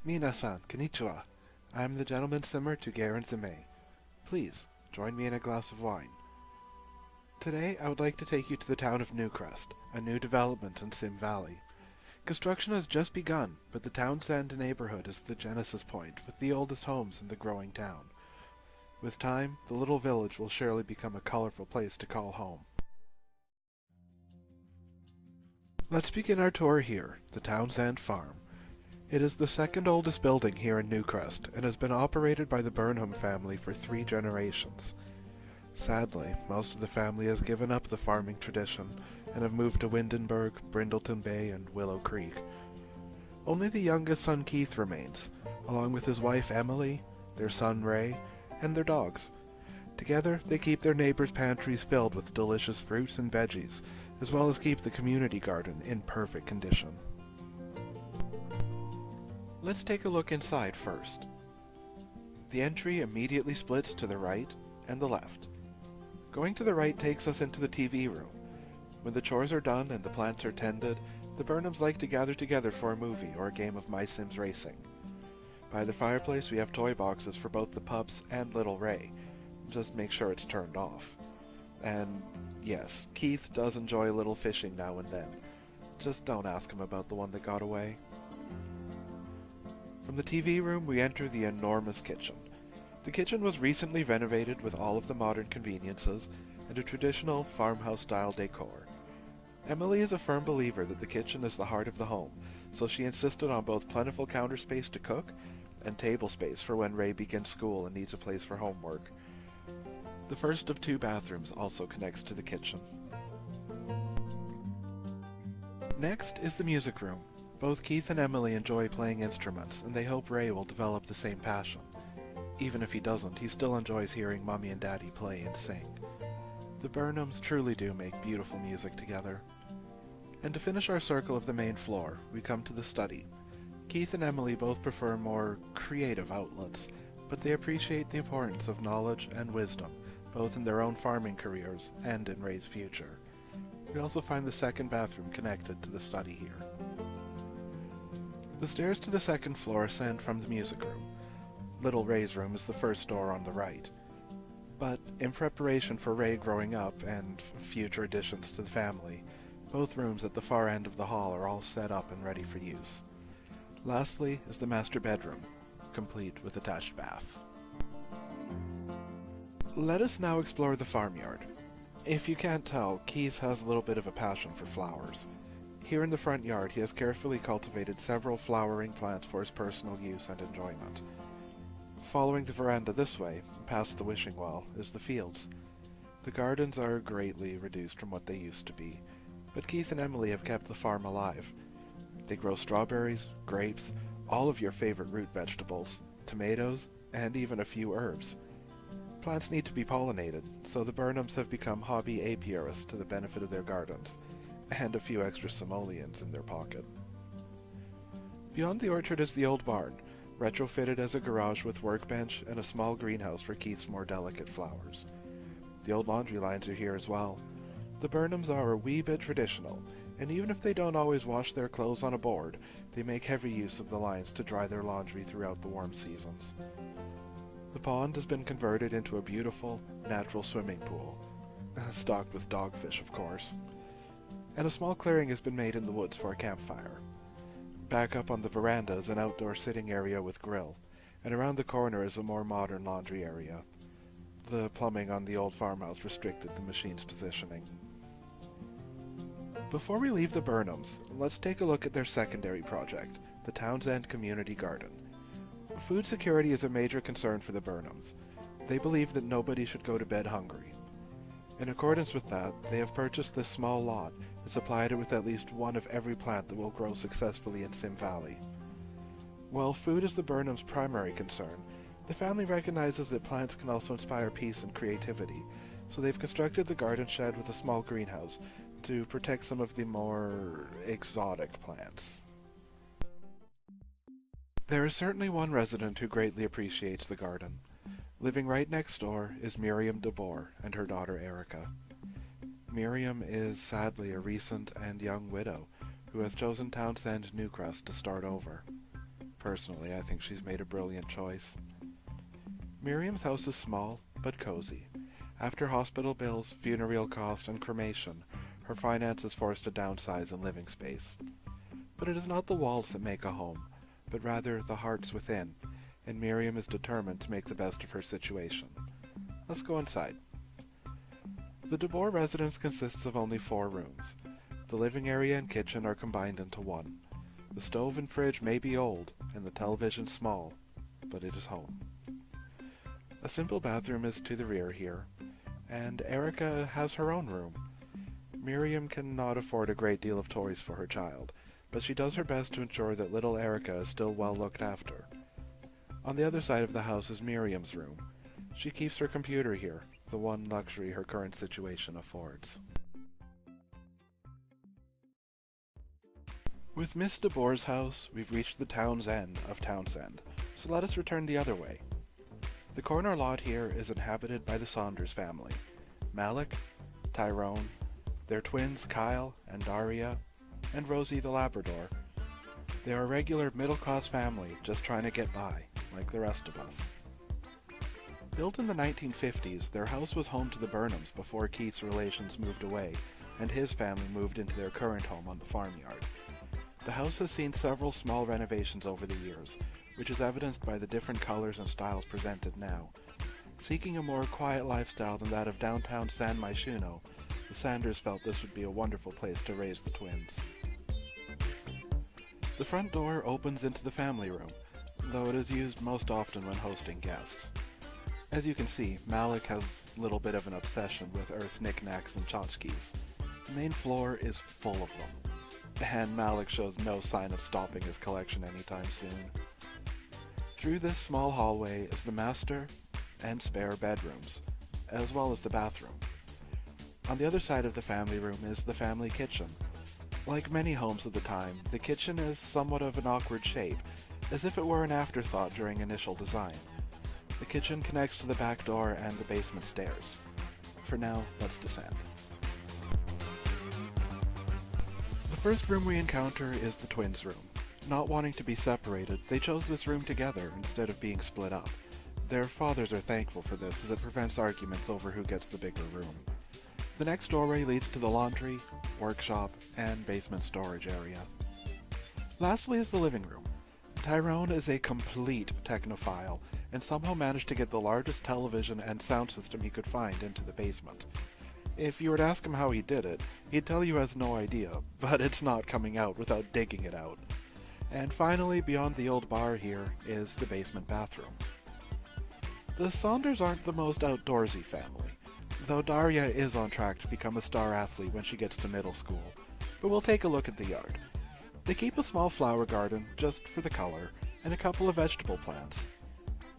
Minasan, konnichiwa. I am the gentleman simmer to Garen Zime. Please, join me in a glass of wine. Today, I would like to take you to the town of Newcrest, a new development in Sim Valley. Construction has just begun, but the Townsend neighbourhood is the genesis point, with the oldest homes in the growing town. With time, the little village will surely become a colourful place to call home. Let's begin our tour here, the Townsend Farm. It is the second oldest building here in Newcrest, and has been operated by the Burnham family for 3 generations. Sadly, most of the family has given up the farming tradition, and have moved to Windenburg, Brindleton Bay, and Willow Creek. Only the youngest son Keith remains, along with his wife Emily, their son Ray, and their dogs. Together, they keep their neighbors' pantries filled with delicious fruits and veggies, as well as keep the community garden in perfect condition. Let's take a look inside first. The entry immediately splits to the right and the left. Going to the right takes us into the TV room. When the chores are done and the plants are tended, the Burnhams like to gather together for a movie or a game of My Sims Racing. By the fireplace we have toy boxes for both the pups and little Ray. Just make sure it's turned off. And yes, Keith does enjoy a little fishing now and then. Just don't ask him about the one that got away. From the TV room we enter the enormous kitchen. The kitchen was recently renovated with all of the modern conveniences and a traditional farmhouse-style decor. Emily is a firm believer that the kitchen is the heart of the home, so she insisted on both plentiful counter space to cook and table space for when Ray begins school and needs a place for homework. The first of 2 bathrooms also connects to the kitchen. Next is the music room. Both Keith and Emily enjoy playing instruments, and they hope Ray will develop the same passion. Even if he doesn't, he still enjoys hearing Mommy and Daddy play and sing. The Burnhams truly do make beautiful music together. And to finish our circle of the main floor, we come to the study. Keith and Emily both prefer more creative outlets, but they appreciate the importance of knowledge and wisdom, both in their own farming careers and in Ray's future. We also find the second bathroom connected to the study here. The stairs to the second floor ascend from the music room. Little Ray's room is the first door on the right. But in preparation for Ray growing up and future additions to the family, both rooms at the far end of the hall are all set up and ready for use. Lastly is the master bedroom, complete with attached bath. Let us now explore the farmyard. If you can't tell, Keith has a little bit of a passion for flowers. Here in the front yard he has carefully cultivated several flowering plants for his personal use and enjoyment. Following the veranda this way, past the wishing well, is the fields. The gardens are greatly reduced from what they used to be, but Keith and Emily have kept the farm alive. They grow strawberries, grapes, all of your favorite root vegetables, tomatoes, and even a few herbs. Plants need to be pollinated, so the Burnhams have become hobby apiarists to the benefit of their gardens, and a few extra simoleons in their pocket. Beyond the orchard is the old barn, retrofitted as a garage with workbench and a small greenhouse for Keith's more delicate flowers. The old laundry lines are here as well. The Burnhams are a wee bit traditional, and even if they don't always wash their clothes on a board, they make heavy use of the lines to dry their laundry throughout the warm seasons. The pond has been converted into a beautiful, natural swimming pool, stocked with dogfish of course, and a small clearing has been made in the woods for a campfire. Back up on the veranda is an outdoor sitting area with grill, and around the corner is a more modern laundry area. The plumbing on the old farmhouse restricted the machine's positioning. Before we leave the Burnhams, let's take a look at their secondary project, the Townsend Community Garden. Food security is a major concern for the Burnhams. They believe that nobody should go to bed hungry. In accordance with that, they have purchased this small lot and supplied it with at least one of every plant that will grow successfully in Sim Valley. While food is the Burnhams' primary concern, the family recognizes that plants can also inspire peace and creativity, so they've constructed the garden shed with a small greenhouse to protect some of the more exotic plants. There is certainly one resident who greatly appreciates the garden. Living right next door is Miriam DeBoer and her daughter Erica. Miriam is sadly a recent and young widow who has chosen Townsend Newcrest to start over. Personally, I think she's made a brilliant choice. Miriam's house is small, but cozy. After hospital bills, funeral costs, and cremation, her finances forced to downsize in living space. But it is not the walls that make a home, but rather the hearts within, and Miriam is determined to make the best of her situation. Let's go inside. The DeBoer residence consists of only 4 rooms. The living area and kitchen are combined into one. The stove and fridge may be old, and the television small, but it is home. A simple bathroom is to the rear here, and Erica has her own room. Miriam cannot afford a great deal of toys for her child, but she does her best to ensure that little Erica is still well looked after. On the other side of the house is Miriam's room. She keeps her computer here, the one luxury her current situation affords. With Miss DeBoer's house, we've reached the town's end of Townsend, so let us return the other way. The corner lot here is inhabited by the Saunders family. Malik, Tyrone, their twins Kyle and Daria, and Rosie the Labrador. They are a regular middle-class family just trying to get by, like the rest of us. Built in the 1950s, their house was home to the Burnhams before Keith's relations moved away, and his family moved into their current home on the farmyard. The house has seen several small renovations over the years, which is evidenced by the different colors and styles presented now. Seeking a more quiet lifestyle than that of downtown San Myshuno, the Sanders felt this would be a wonderful place to raise the twins. The front door opens into the family room, though it is used most often when hosting guests. As you can see, Malik has a little bit of an obsession with Earth's knickknacks and tchotchkes. The main floor is full of them, and Malik shows no sign of stopping his collection anytime soon. Through this small hallway is the master and spare bedrooms, as well as the bathroom. On the other side of the family room is the family kitchen. Like many homes of the time, the kitchen is somewhat of an awkward shape, as if it were an afterthought during initial design. The kitchen connects to the back door and the basement stairs. For now, let's descend. The first room we encounter is the twins' room. Not wanting to be separated, they chose this room together instead of being split up. Their fathers are thankful for this, as it prevents arguments over who gets the bigger room. The next doorway leads to the laundry, workshop, and basement storage area. Lastly is the living room. Tyrone is a complete technophile, and somehow managed to get the largest television and sound system he could find into the basement. If you were to ask him how he did it, he'd tell you he has no idea, but it's not coming out without digging it out. And finally, beyond the old bar here, is the basement bathroom. The Saunders aren't the most outdoorsy family, though Daria is on track to become a star athlete when she gets to middle school. But we'll take a look at the yard. They keep a small flower garden, just for the color, and a couple of vegetable plants.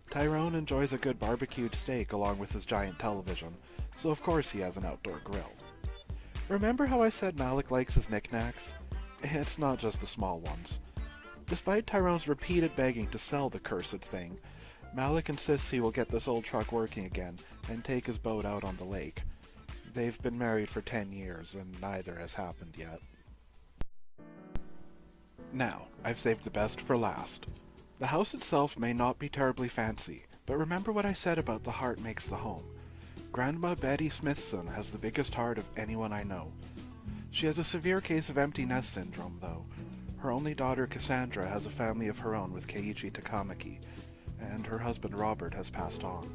Tyrone enjoys a good barbecued steak along with his giant television, so of course he has an outdoor grill. Remember how I said Malik likes his knickknacks? It's not just the small ones. Despite Tyrone's repeated begging to sell the cursed thing, Malik insists he will get this old truck working again and take his boat out on the lake. They've been married for 10 years and neither has happened yet. Now, I've saved the best for last. The house itself may not be terribly fancy, but remember what I said about the heart makes the home. Grandma Betty Smithson has the biggest heart of anyone I know. She has a severe case of empty nest syndrome, though. Her only daughter Cassandra has a family of her own with Keiichi Takamaki, and her husband Robert has passed on.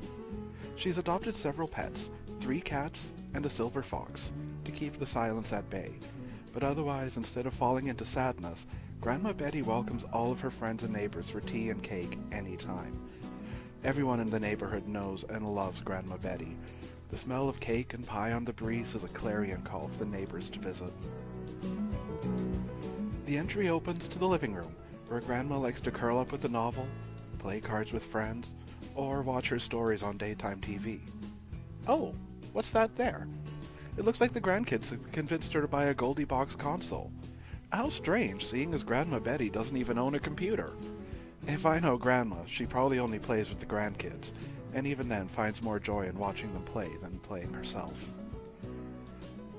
She's adopted several pets, 3 cats and a silver fox, to keep the silence at bay. But otherwise, instead of falling into sadness, Grandma Betty welcomes all of her friends and neighbors for tea and cake anytime. Everyone in the neighborhood knows and loves Grandma Betty. The smell of cake and pie on the breeze is a clarion call for the neighbors to visit. The entry opens to the living room, where Grandma likes to curl up with a novel, play cards with friends, or watch her stories on daytime TV. Oh, what's that there? It looks like the grandkids have convinced her to buy a Goldie Box console. How strange, seeing as Grandma Betty doesn't even own a computer. If I know Grandma, she probably only plays with the grandkids, and even then finds more joy in watching them play than playing herself.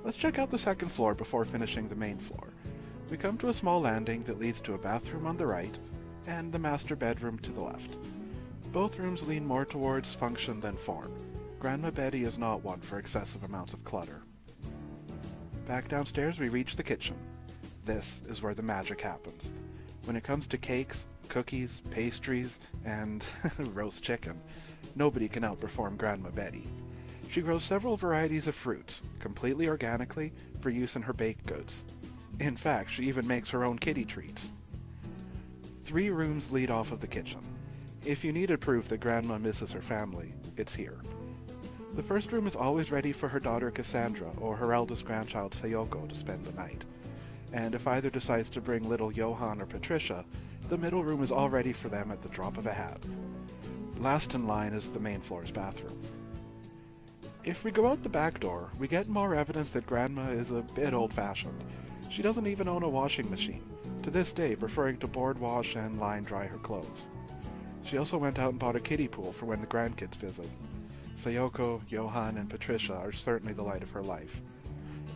Let's check out the second floor before finishing the main floor. We come to a small landing that leads to a bathroom on the right, and the master bedroom to the left. Both rooms lean more towards function than form. Grandma Betty is not one for excessive amounts of clutter. Back downstairs we reach the kitchen. This is where the magic happens. When it comes to cakes, cookies, pastries, and roast chicken, nobody can outperform Grandma Betty. She grows several varieties of fruits, completely organically, for use in her baked goods. In fact, she even makes her own kitty treats. 3 rooms lead off of the kitchen. If you needed proof that Grandma misses her family, it's here. The first room is always ready for her daughter Cassandra or her eldest grandchild Sayoko to spend the night. And if either decides to bring little Johann or Patricia, the middle room is all ready for them at the drop of a hat. Last in line is the main floor's bathroom. If we go out the back door, we get more evidence that Grandma is a bit old-fashioned. She doesn't even own a washing machine, to this day preferring to board wash and line dry her clothes. She also went out and bought a kiddie pool for when the grandkids visit. Sayoko, Johann, and Patricia are certainly the light of her life.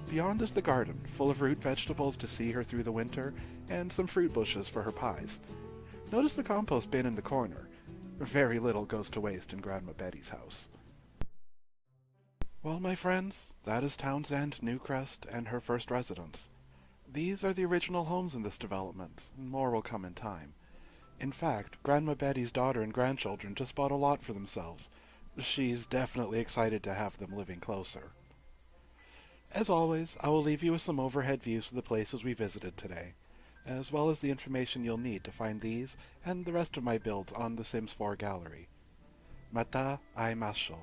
Beyond is the garden, full of root vegetables to see her through the winter, and some fruit bushes for her pies. Notice the compost bin in the corner. Very little goes to waste in Grandma Betty's house. Well, my friends, that is Townsend, Newcrest, and her first residence. These are the original homes in this development, and more will come in time. In fact, Grandma Betty's daughter and grandchildren just bought a lot for themselves. She's definitely excited to have them living closer. As always, I will leave you with some overhead views of the places we visited today, as well as the information you'll need to find these and the rest of my builds on the Sims 4 gallery. Mata aimasho.